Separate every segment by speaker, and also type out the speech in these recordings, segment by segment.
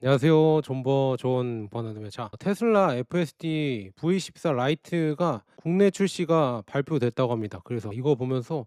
Speaker 1: 안녕하세요. 존 버너드입니다. 자, 테슬라 FSD V14 라이트가 국내 출시가 발표됐다고 합니다. 그래서 이거 보면서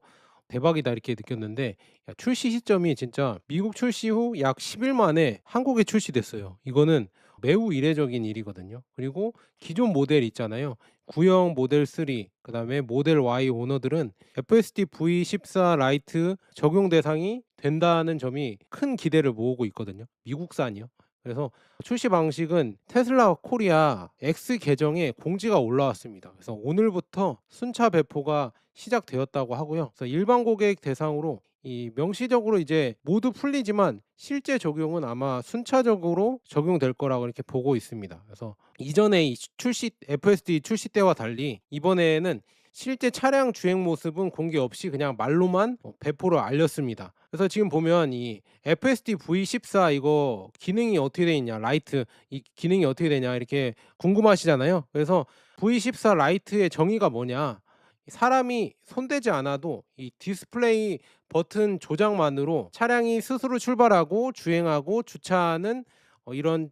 Speaker 1: '대박이다.' 이렇게 느꼈는데, 출시 시점이 진짜 미국 출시 후 약 10일 만에 한국에 출시됐어요. 이거는 매우 이례적인 일이거든요. 그리고 기존 모델 있잖아요. 구형 모델 3, 그다음에 모델 Y 오너들은 FSD V14 라이트 적용 대상이 된다는 점이 큰 기대를 모으고 있거든요, 미국산이요. 그래서 출시 방식은 테슬라 코리아 X 계정에 공지가 올라왔습니다. 그래서 오늘부터 순차 배포가 시작되었다고 하고요. 그래서 일반 고객 대상으로 이 명시적으로 이제 모두 풀리지만 실제 적용은 아마 순차적으로 적용될 거라고 이렇게 보고 있습니다. 그래서 이전에 이 출시 FSD 출시 때와 달리 이번에는 실제 차량 주행 모습은 공개 없이 그냥 말로만 배포를 알렸습니다. 그래서 지금 보면 이 FSD V14 이거 기능이 어떻게 돼 있냐, 라이트 이 기능이 어떻게 되냐 이렇게 궁금하시잖아요. 그래서 V14 라이트의 정의가 뭐냐, 사람이 손대지 않아도 이 디스플레이 버튼 조작만으로 차량이 스스로 출발하고 주행하고 주차하는 이런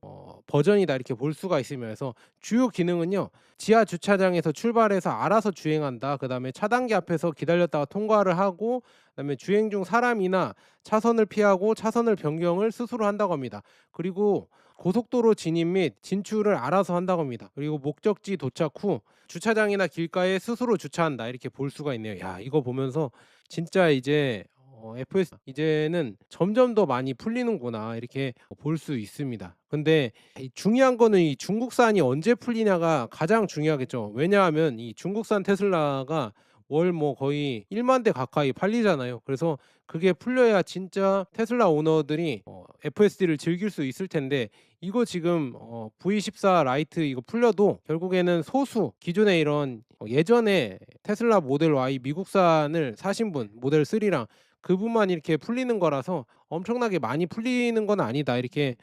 Speaker 1: 버전이다 이렇게 볼 수가 있으면서, 주요 기능은요, 지하 주차장에서 출발해서 알아서 주행한다. 그다음에 차단기 앞에서 기다렸다가 통과를 하고, 그다음에 주행 중 사람이나 차선을 피하고 차선을 변경을 스스로 한다고 합니다. 그리고 고속도로 진입 및 진출을 알아서 한다고 합니다. 그리고 목적지 도착 후 주차장이나 길가에 스스로 주차한다 이렇게 볼 수가 있네요. 야, 이거 보면서 진짜 이제 FS 이제는 점점 더 많이 풀리는구나 이렇게 볼 수 있습니다. 근데 이 중요한 거는 이 중국산이 언제 풀리냐가 가장 중요하겠죠. 왜냐하면 이 중국산 테슬라가 월 뭐 거의 1만 대 가까이 팔리잖아요. 그래서 그게 풀려야 진짜 테슬라 오너들이 FSD를 즐길 수 있을 텐데, 이거 지금 V14 라이트 이거 풀려도 결국에는 소수 기존에 이런 예전에 테슬라 모델 Y 미국산을 사신 분 모델 3랑 그분만 이렇게 풀리는 거라서 엄청나게 많이 풀리는 건 아니다 이렇게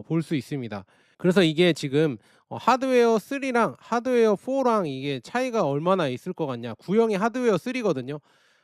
Speaker 1: 볼 수 있습니다. 그래서 이게 지금 하드웨어 3랑 하드웨어 4랑 이게 차이가 얼마나 있을 것 같냐. 구형이 하드웨어 3거든요.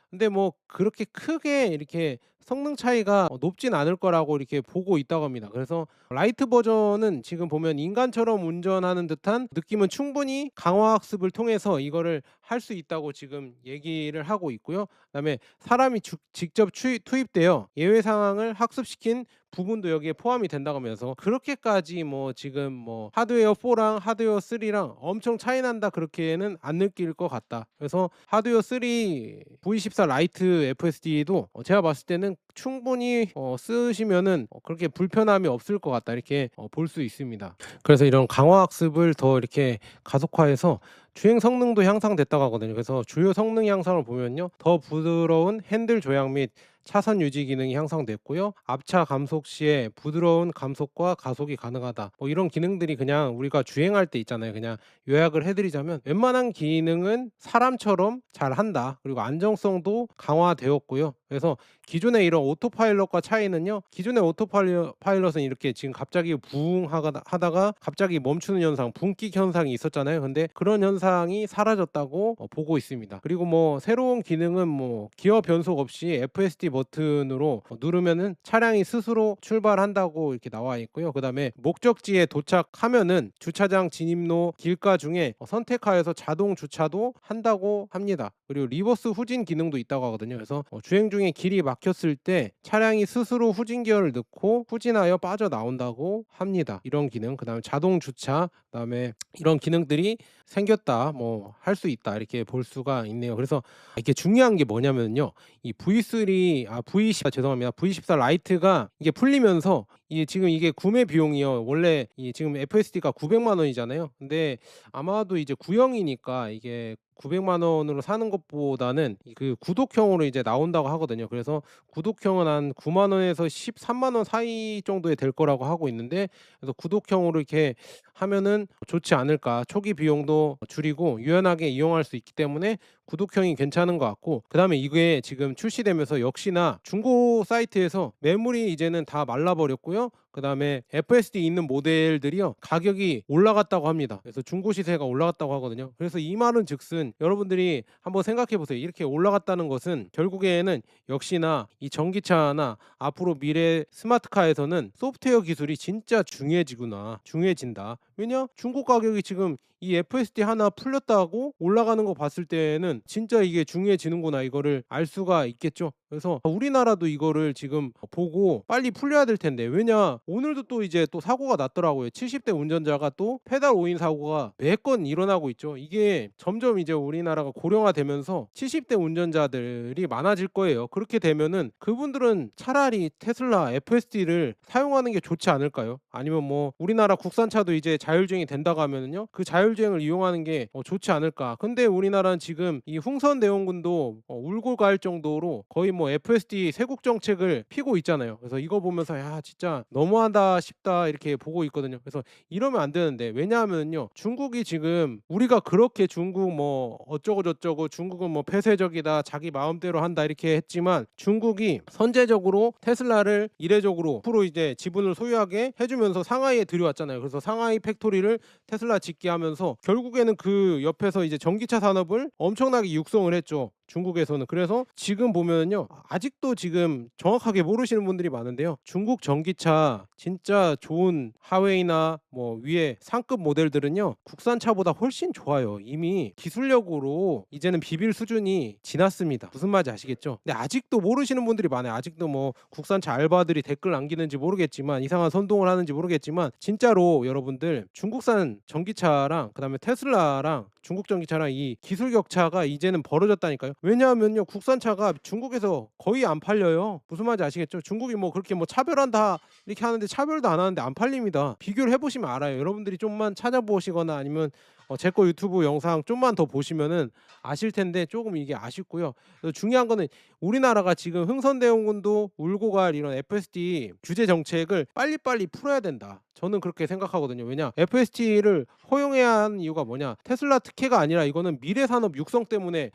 Speaker 1: 근데 뭐 그렇게 크게 이렇게 성능 차이가 높진 않을 거라고 이렇게 보고 있다고 합니다. 그래서 라이트 버전은 지금 보면 인간처럼 운전하는 듯한 느낌은 충분히 강화 학습을 통해서 이거를 할 수 있다고 지금 얘기를 하고 있고요. 그다음에 사람이 직접 투입되어 예외 상황을 학습시킨 부분도 여기에 포함이 된다고 하면서, 그렇게까지 뭐 지금 뭐 하드웨어 4랑 하드웨어 3랑 엄청 차이 난다 그렇게는 안 느낄 것 같다. 그래서 하드웨어 3 V14 라이트 FSD도 제가 봤을 때는 충분히 쓰시면은 그렇게 불편함이 없을 것 같다 이렇게 볼 수 있습니다. 그래서 이런 강화 학습을 더 이렇게 가속화해서 주행 성능도 향상됐다고 하거든요. 그래서 주요 성능 향상을 보면요, 더 부드러운 핸들 조향 및 차선 유지 기능이 향상됐고요. 앞차 감속 시에 부드러운 감속과 가속이 가능하다. 뭐 이런 기능들이 그냥 우리가 주행할 때 있잖아요. 그냥 요약을 해드리자면 웬만한 기능은 사람처럼 잘 한다. 그리고 안정성도 강화되었고요. 그래서 기존의 이런 오토파일럿과 차이는요, 기존의 오토파일럿은 이렇게 지금 갑자기 붕 하다가 갑자기 멈추는 현상, 붕끽 현상이 있었잖아요. 근데 그런 현상이 사라졌다고 보고 있습니다. 그리고 뭐 새로운 기능은 뭐 기어 변속 없이 FSD 버튼으로 누르면은 차량이 스스로 출발한다고 이렇게 나와 있고요. 그다음에 목적지에 도착하면은 주차장 진입로 길가 중에 선택하여서 자동 주차도 한다고 합니다. 그리고 리버스 후진 기능도 있다고 하거든요. 그래서 주행 중에 길이 막혔을 때 차량이 스스로 후진 기어를 넣고 후진하여 빠져나온다고 합니다. 이런 기능, 그다음에 자동 주차, 그다음에 이런 기능들이 생겼다, 뭐 할 수 있다 이렇게 볼 수가 있네요. 그래서 이게 중요한 게 뭐냐면요, 이 V14 죄송합니다. V14 라이트가 이게 풀리면서 이게 지금 이게 구매 비용이요, 원래 이 지금 FSD가 900만 원이잖아요. 근데 아마도 이제 구형이니까 이게 900만 원으로 사는 것보다는 그 구독형으로 이제 나온다고 하거든요. 그래서 구독형은 한 9만 원에서 13만 원 사이 정도에 될 거라고 하고 있는데, 그래서 구독형으로 이렇게 하면은 좋지 않을까. 초기 비용도 줄이고 유연하게 이용할 수 있기 때문에 구독형이 괜찮은 것 같고, 그다음에 이게 지금 출시되면서 역시나 중고 사이트에서 매물이 이제는 다 말라 버렸고요. 그다음에 FSD 있는 모델들이요 가격이 올라갔다고 합니다. 그래서 중고 시세가 올라갔다고 하거든요. 그래서 이 말은 즉슨 여러분들이 한번 생각해 보세요. 이렇게 올라갔다는 것은 결국에는 역시나 이 전기차나 앞으로 미래 스마트카에서는 소프트웨어 기술이 진짜 중요해지구나, 중요해진다. 왜냐? 중고 가격이 지금 이 FSD 하나 풀렸다고 올라가는 거 봤을 때는 진짜 이게 중요해지는구나, 이거를 알 수가 있겠죠. 그래서 우리나라도 이거를 지금 보고 빨리 풀려야 될 텐데, 왜냐 오늘도 또 이제 또 사고가 났더라고요. 70대 운전자가 또 페달 오인 사고가 매건 일어나고 있죠. 이게 점점 이제 우리나라가 고령화되면서 70대 운전자들이 많아질 거예요. 그렇게 되면은 그분들은 차라리 테슬라 FSD를 사용하는 게 좋지 않을까요? 아니면 뭐 우리나라 국산차도 이제 자율주행이 된다고 하면은요 그 자율주행을 이용하는 게 좋지 않을까. 근데 우리나라는 지금 이 흥선대원군도 울고 갈 정도로 거의 뭐 FSD 세국 정책을 피고 있잖아요. 그래서 이거 보면서 야 진짜 너무하다 싶다 이렇게 보고 있거든요. 그래서 이러면 안 되는데, 왜냐하면요 중국이 지금 우리가 그렇게 중국 뭐 어쩌고 저쩌고 중국은 뭐 폐쇄적이다, 자기 마음대로 한다 이렇게 했지만, 중국이 선제적으로 테슬라를 이례적으로 앞으로 이제 지분을 소유하게 해주면서 상하이에 들여왔잖아요. 그래서 상하이 팩토리를 테슬라 짓게 하면서 결국에는 그 옆에서 이제 전기차 산업을 엄청나게 육성을 했죠, 중국에서는. 그래서 지금 보면요 아직도 지금 정확하게 모르시는 분들이 많은데요, 중국 전기차 진짜 좋은 하웨이나 뭐 위에 상급 모델들은요 국산차보다 훨씬 좋아요. 이미 기술력으로 이제는 비빌 수준이 지났습니다. 무슨 말인지 아시겠죠? 근데 아직도 모르시는 분들이 많아요. 아직도 뭐 국산차 알바들이 댓글 남기는지 모르겠지만, 이상한 선동을 하는지 모르겠지만, 진짜로 여러분들 중국산 전기차랑 그다음에 테슬라랑 중국 전기차랑 이 기술 격차가 이제는 벌어졌다니까요. 왜냐하면요 국산차가 중국에서 거의 안 팔려요. 무슨 말인지 아시겠죠? 중국이 뭐 그렇게 뭐 차별한다 이렇게 하는데 차별도 안 하는데 안 팔립니다. 비교를 해보시면 알아요. 여러분들이 좀만 찾아보시거나 아니면 제 거 유튜브 영상 좀만 더 보시면은 아실 텐데, 조금 이게 아쉽고요. 그래서 중요한 거는 우리나라가 지금 흥선대원군도 울고 갈 이런 FSD 규제 정책을 빨리빨리 풀어야 된다, 저는 그렇게 생각하거든요. 왜냐 FSD를 허용해야 하는 이유가 뭐냐, 테슬라 특혜가 아니라 이거는 미래 산업 육성 때문에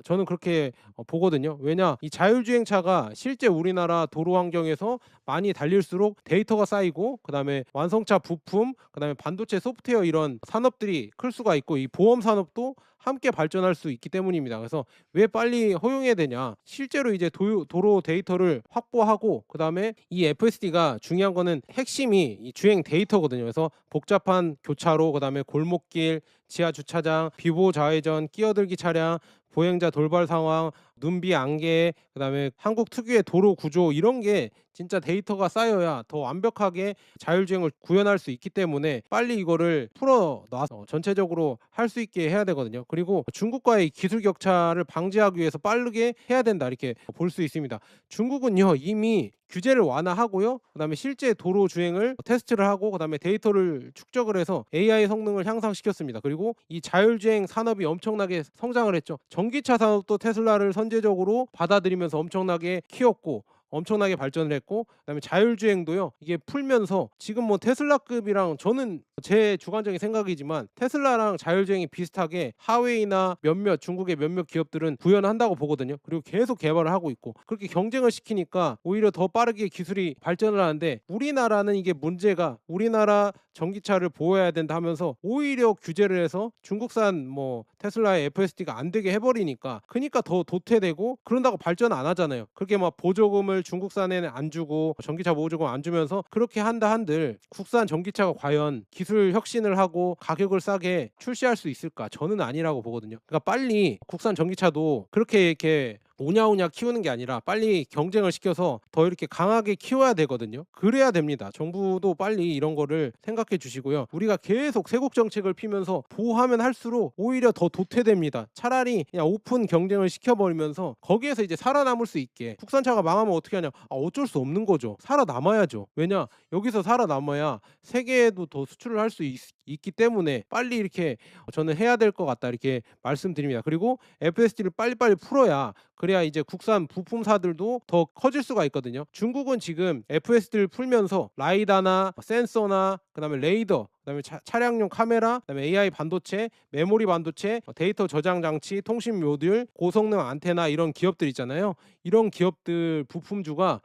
Speaker 1: 저는 그렇게 보거든요. 왜냐 이 자율주행차가 실제 우리나라 도로 환경에서 많이 달릴수록 데이터가 쌓이고, 그다음에 완성차 부품, 그다음에 반도체 소프트웨어 이런 산업들이 클 수가 있고, 이 보험 산업도 함께 발전할 수 있기 때문입니다. 그래서 왜 빨리 허용해야 되냐, 실제로 이제 도로 데이터를 확보하고, 그다음에 이 FSD가 중요한 거는 핵심이 이 주행 데이터거든요. 그래서 복잡한 교차로, 그다음에 골목길, 지하 주차장, 비보 좌회전, 끼어들기 차량, 보행자 돌발 상황, 눈비 안개, 그다음에 한국 특유의 도로 구조, 이런 게 진짜 데이터가 쌓여야 더 완벽하게 자율주행을 구현할 수 있기 때문에 빨리 이거를 풀어 놔서 전체적으로 할 수 있게 해야 되거든요. 그리고 중국과의 기술 격차를 방지하기 위해서 빠르게 해야 된다, 이렇게 볼 수 있습니다. 중국은요 이미 규제를 완화하고요, 그다음에 실제 도로 주행을 테스트를 하고, 그다음에 데이터를 축적을 해서 AI 성능을 향상시켰습니다. 그리고 이 자율주행 산업이 엄청나게 성장을 했죠. 전기차 산업도 테슬라를 선제적으로 받아들이면서 엄청나게 키웠고 엄청나게 발전을 했고, 그다음에 자율주행도요 이게 풀면서 지금 뭐 테슬라급이랑, 저는 제 주관적인 생각이지만 테슬라랑 자율주행이 비슷하게 하웨이나 몇몇 중국의 몇몇 기업들은 구현한다고 보거든요. 그리고 계속 개발을 하고 있고, 그렇게 경쟁을 시키니까 오히려 더 빠르게 기술이 발전을 하는데, 우리나라는 이게 문제가 우리나라 전기차를 보호해야 된다 하면서 오히려 규제를 해서 중국산 뭐 테슬라의 FSD가 안 되게 해버리니까, 그러니까 더 도태되고, 그런다고 발전 안 하잖아요. 그렇게 막 보조금을 중국산에는 안 주고 전기차 보조금 안 주면서 그렇게 한다 한들 국산 전기차가 과연 기술 혁신을 하고 가격을 싸게 출시할 수 있을까? 저는 아니라고 보거든요. 그러니까 빨리 국산 전기차도 그렇게 이렇게 오냐오냐 키우는 게 아니라 빨리 경쟁을 시켜서 더 이렇게 강하게 키워야 되거든요. 그래야 됩니다. 정부도 빨리 이런 거를 생각해 주시고요. 우리가 계속 세국 정책을 피면서 보호하면 할수록 오히려 더 도태됩니다. 차라리 그냥 오픈 경쟁을 시켜버리면서 거기에서 이제 살아남을 수 있게. 국산차가 망하면 어떻게 하냐, 어쩔 수 없는 거죠. 살아남아야죠. 왜냐 여기서 살아남아야 세계에도 더 수출을 할 수 있기 때문에 빨리 이렇게 저는 해야 될 것 같다, 이렇게 말씀드립니다. 그리고 FSD를 빨리빨리 풀어야, 그래야 이제 국산 부품사들도 더 커질 수가 있거든요. 중국은 지금 FSD를 풀면서 라이다나 센서나 그다음에 레이더, 그다음에 차량용 카메라, 그다음에 AI 반도체, 메모리 반도체, 데이터 저장 장치, 통신 모듈, 고성능 안테나, 이런 기업들 있잖아요. 이런 기업들 부품주가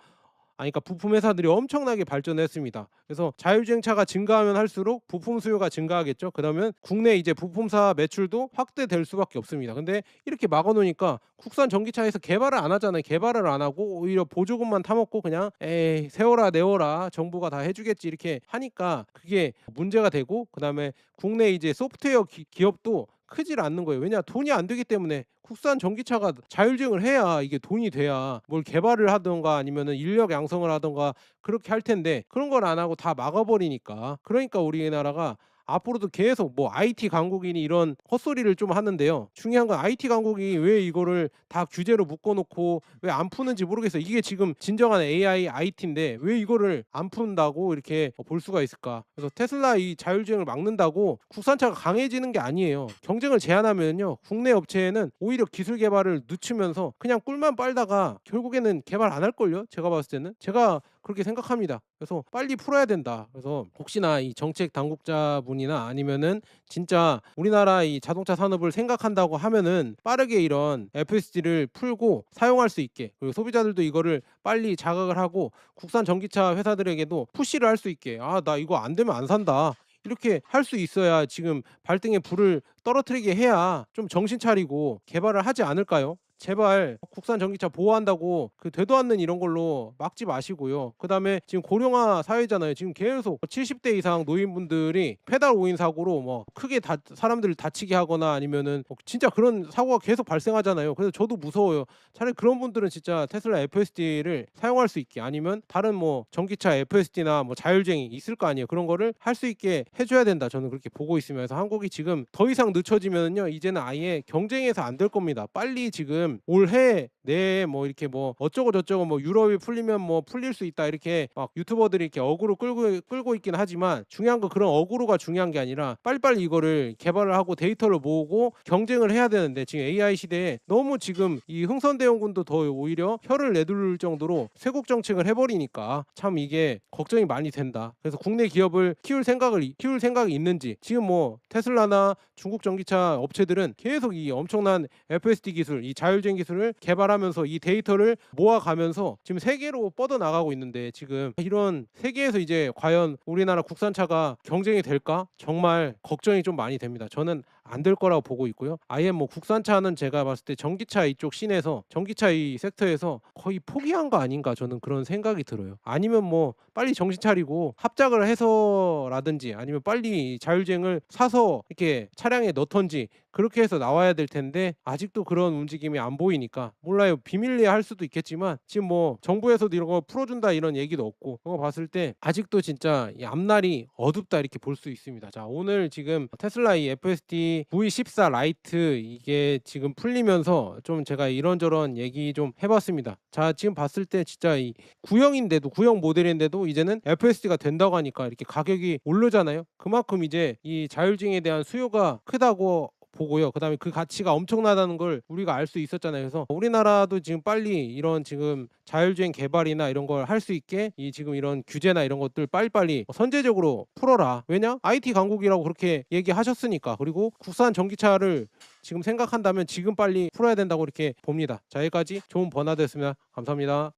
Speaker 1: 그러니까 부품 회사들이 엄청나게 발전했습니다. 그래서 자율주행차가 증가하면 할수록 부품 수요가 증가하겠죠. 그러면 국내 이제 부품사 매출도 확대될 수밖에 없습니다. 근데 이렇게 막아 놓으니까 국산 전기차에서 개발을 안 하잖아요. 개발을 안 하고 오히려 보조금만 타먹고 그냥 "에이 세워라 내워라. 정부가 다 해 주겠지." 이렇게 하니까 그게 문제가 되고, 그다음에 국내 이제 소프트웨어 기업도 크질 않는 거예요. 왜냐? 돈이 안 되기 때문에. 국산 전기차가 자율주행을 해야 이게 돈이 돼야 뭘 개발을 하든가 아니면은 인력 양성을 하든가 그렇게 할 텐데, 그런 걸 안 하고 다 막아 버리니까. 그러니까 우리나라가 앞으로도 계속 뭐 IT 강국이니 이런 헛소리를 좀 하는데요. 중요한 건 IT 강국이 왜 이거를 다 규제로 묶어 놓고 왜 안 푸는지 모르겠어요. 이게 지금 진정한 AI, IT인데 왜 이거를 안 푼다고 이렇게 볼 수가 있을까? 그래서 테슬라 이 자율주행을 막는다고 국산차가 강해지는 게 아니에요. 경쟁을 제한하면요, 국내 업체에는 오히려 기술 개발을 늦추면서 그냥 꿀만 빨다가 결국에는 개발 안 할걸요? 제가 봤을 때는. 제가 그렇게 생각합니다. 그래서 빨리 풀어야 된다. 그래서 혹시나 이 정책 당국자분이나 아니면은 진짜 우리나라 이 자동차 산업을 생각한다고 하면은 빠르게 이런 FSD를 풀고 사용할 수 있게, 그리고 소비자들도 이거를 빨리 자각을 하고 국산 전기차 회사들에게도 푸시를 할 수 있게, "아 나 이거 안 되면 안 산다." 이렇게 할 수 있어야, 지금 발등에 불을 떨어뜨리게 해야 좀 정신 차리고 개발을 하지 않을까요? 제발 국산 전기차 보호한다고 그 되도 않는 이런 걸로 막지 마시고요. 그다음에 지금 고령화 사회잖아요. 지금 계속 70대 이상 노인분들이 페달 오인 사고로 뭐 크게 사람들을 다치게 하거나 아니면은 진짜 그런 사고가 계속 발생하잖아요. 그래서 저도 무서워요. 차라리 그런 분들은 진짜 테슬라 FSD를 사용할 수 있게, 아니면 다른 뭐 전기차 FSD나 뭐 자율주행이 있을 거 아니에요. 그런 거를 할 수 있게 해 줘야 된다. 저는 그렇게 보고 있으면서 한국이 지금 더 이상 늦춰지면은요, 이제는 아예 경쟁에서 안 될 겁니다. 빨리 지금 올해 내에 뭐 이렇게 뭐 어쩌고 저쩌고 뭐 유럽이 풀리면 뭐 풀릴 수 있다 이렇게 막 유튜버들이 이렇게 어그로 끌고 있긴 하지만, 중요한 건 그런 어그로가 중요한 게 아니라 빨리빨리 이거를 개발을 하고 데이터를 모으고 경쟁을 해야 되는데, 지금 AI 시대에 너무 지금 이 흥선대원군도 더 오히려 혀를 내둘 정도로 쇄국 정책을 해버리니까 참 이게 걱정이 많이 된다. 그래서 국내 기업을 키울 생각이 있는지, 지금 뭐 테슬라나 중국 전기차 업체들은 계속 이 엄청난 FSD 기술, 이 자율주행 기술을 개발하면서 이 데이터를 모아가면서 지금 세계로 뻗어나가고 있는데, 지금 이런 세계에서 이제 과연 우리나라 국산차가 경쟁이 될까? 정말 걱정이 좀 많이 됩니다. 저는 안 될 거라고 보고 있고요. 아예 뭐 국산차는 제가 봤을 때 전기차 이쪽 씬에서, 전기차 이 섹터에서 거의 포기한 거 아닌가, 저는 그런 생각이 들어요. 아니면 뭐 빨리 정신 차리고 합작을 해서라든지, 아니면 빨리 자율주행을 사서 이렇게 차량에 넣던지 그렇게 해서 나와야 될 텐데, 아직도 그런 움직임이 안 보이니까 몰라요. 비밀리에 할 수도 있겠지만 지금 뭐 정부에서도 이런 거 풀어준다 이런 얘기도 없고, 그런 거 봤을 때 아직도 진짜 이 앞날이 어둡다 이렇게 볼 수 있습니다. 자, 오늘 지금 테슬라 이 FSD V14 라이트 이게 지금 풀리면서 좀 제가 이런저런 얘기 좀 해봤습니다. 자, 지금 봤을 때 진짜 이 구형인데도, 구형 모델인데도 이제는 FSD가 된다고 하니까 이렇게 가격이 오르잖아요. 그만큼 이제 이 자율주행에 대한 수요가 크다고 보고요. 그다음에 그 가치가 엄청나다는 걸 우리가 알 수 있었잖아요. 그래서 우리나라도 지금 빨리 이런 지금 자율주행 개발이나 이런 걸 할 수 있게 이 지금 이런 규제나 이런 것들 빨리빨리 선제적으로 풀어라. 왜냐? IT 강국이라고 그렇게 얘기하셨으니까. 그리고 국산 전기차를 지금 생각한다면 지금 빨리 풀어야 된다고 이렇게 봅니다. 자, 여기까지 좋은 버나드였습니다. 감사합니다.